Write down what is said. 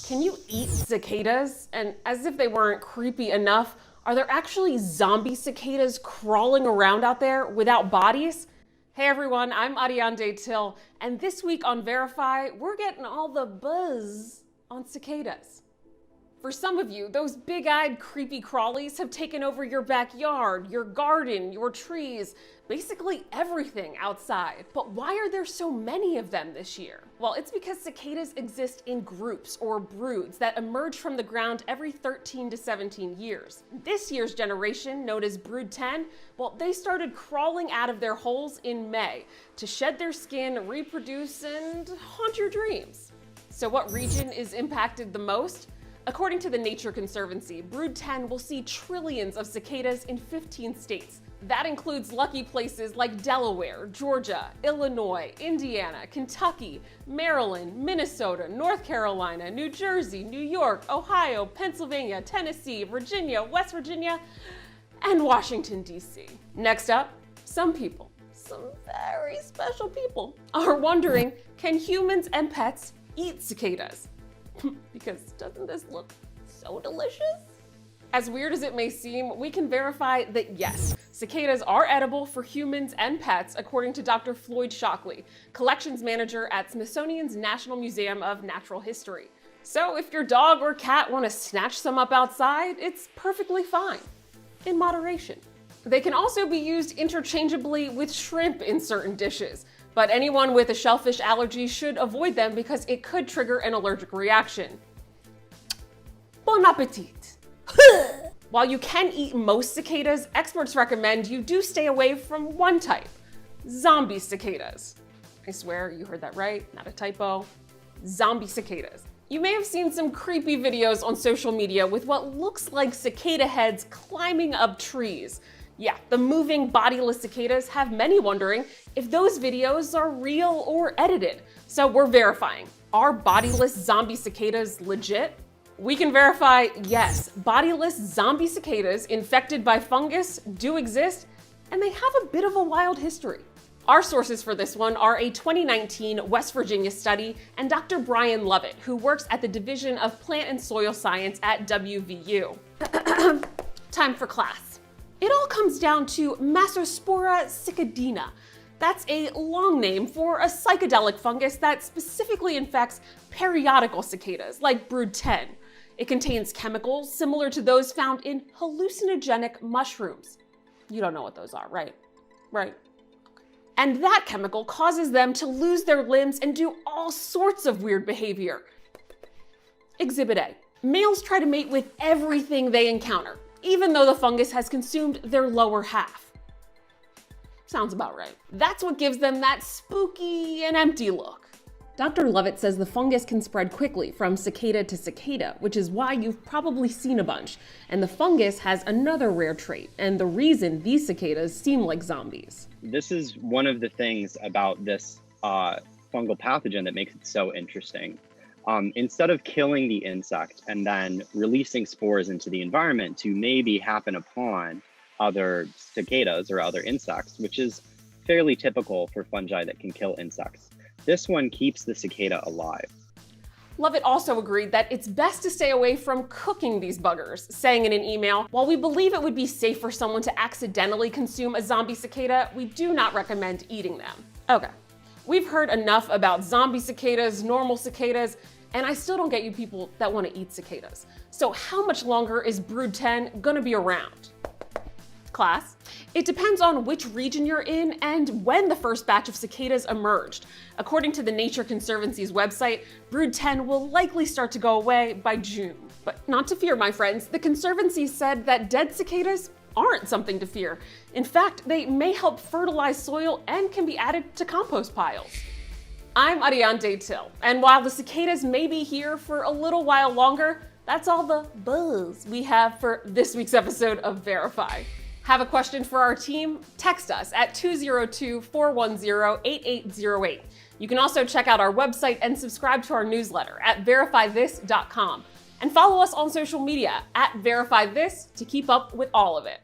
Can you eat cicadas? And as if they weren't creepy enough, are there actually zombie cicadas crawling around out there without bodies? Hey everyone, I'm Ariane Till, and this week on Verify, we're getting all the buzz on cicadas. For some of you, those big-eyed creepy crawlies have taken over your backyard, your garden, your trees, basically everything outside. But why are there so many of them this year? Well, it's because cicadas exist in groups or broods that emerge from the ground every 13 to 17 years. This year's generation, known as Brood 10, well, they started crawling out of their holes in May to shed their skin, reproduce, and haunt your dreams. So what region is impacted the most? According to the Nature Conservancy, Brood 10 will see trillions of cicadas in 15 states. That includes lucky places like Delaware, Georgia, Illinois, Indiana, Kentucky, Maryland, Minnesota, North Carolina, New Jersey, New York, Ohio, Pennsylvania, Tennessee, Virginia, West Virginia, and Washington, D.C. Next up, some people, some very special people, are wondering, can humans and pets eat cicadas? Because doesn't this look so delicious? As weird as it may seem, we can verify that yes, cicadas are edible for humans and pets, according to Dr. Floyd Shockley, collections manager at Smithsonian's National Museum of Natural History. So if your dog or cat want to snatch some up outside, it's perfectly fine, in moderation. They can also be used interchangeably with shrimp in certain dishes. But anyone with a shellfish allergy should avoid them because it could trigger an allergic reaction. Bon appetit! While you can eat most cicadas, experts recommend you do stay away from one type, zombie cicadas. I swear you heard that right, not a typo. Zombie cicadas. You may have seen some creepy videos on social media with what looks like cicada heads climbing up trees. Yeah, the moving, bodiless cicadas have many wondering if those videos are real or edited. So we're verifying. Are bodiless zombie cicadas legit? We can verify, yes, bodiless zombie cicadas infected by fungus do exist, and they have a bit of a wild history. Our sources for this one are a 2019 West Virginia study and Dr. Brian Lovett, who works at the Division of Plant and Soil Science at WVU. Time for class. It all comes down to Massospora cicadina. That's a long name for a psychedelic fungus that specifically infects periodical cicadas, like Brood 10. It contains chemicals similar to those found in hallucinogenic mushrooms. You don't know what those are, right? Right. And that chemical causes them to lose their limbs and do all sorts of weird behavior. Exhibit A. Males try to mate with everything they encounter, even though the fungus has consumed their lower half. Sounds about right. That's what gives them that spooky and empty look. Dr. Lovett says the fungus can spread quickly from cicada to cicada, which is why you've probably seen a bunch. And the fungus has another rare trait, and the reason these cicadas seem like zombies. This is one of the things about this fungal pathogen that makes it so interesting. Instead of killing the insect and then releasing spores into the environment to maybe happen upon other cicadas or other insects, which is fairly typical for fungi that can kill insects, this one keeps the cicada alive. Lovett also agreed that it's best to stay away from cooking these buggers, saying in an email, while we believe it would be safe for someone to accidentally consume a zombie cicada, we do not recommend eating them. Okay, we've heard enough about zombie cicadas, normal cicadas, and I still don't get you people that want to eat cicadas. So how much longer is Brood 10 gonna be around? Class, it depends on which region you're in and when the first batch of cicadas emerged. According to the Nature Conservancy's website, Brood 10 will likely start to go away by June. But not to fear, my friends, the Conservancy said that dead cicadas aren't something to fear. In fact, they may help fertilize soil and can be added to compost piles. I'm Ariane Till, and while the cicadas may be here for a little while longer, that's all the buzz we have for this week's episode of Verify. Have a question for our team? Text us at 202-410-8808. You can also check out our website and subscribe to our newsletter at verifythis.com. And follow us on social media at verifythis to keep up with all of it.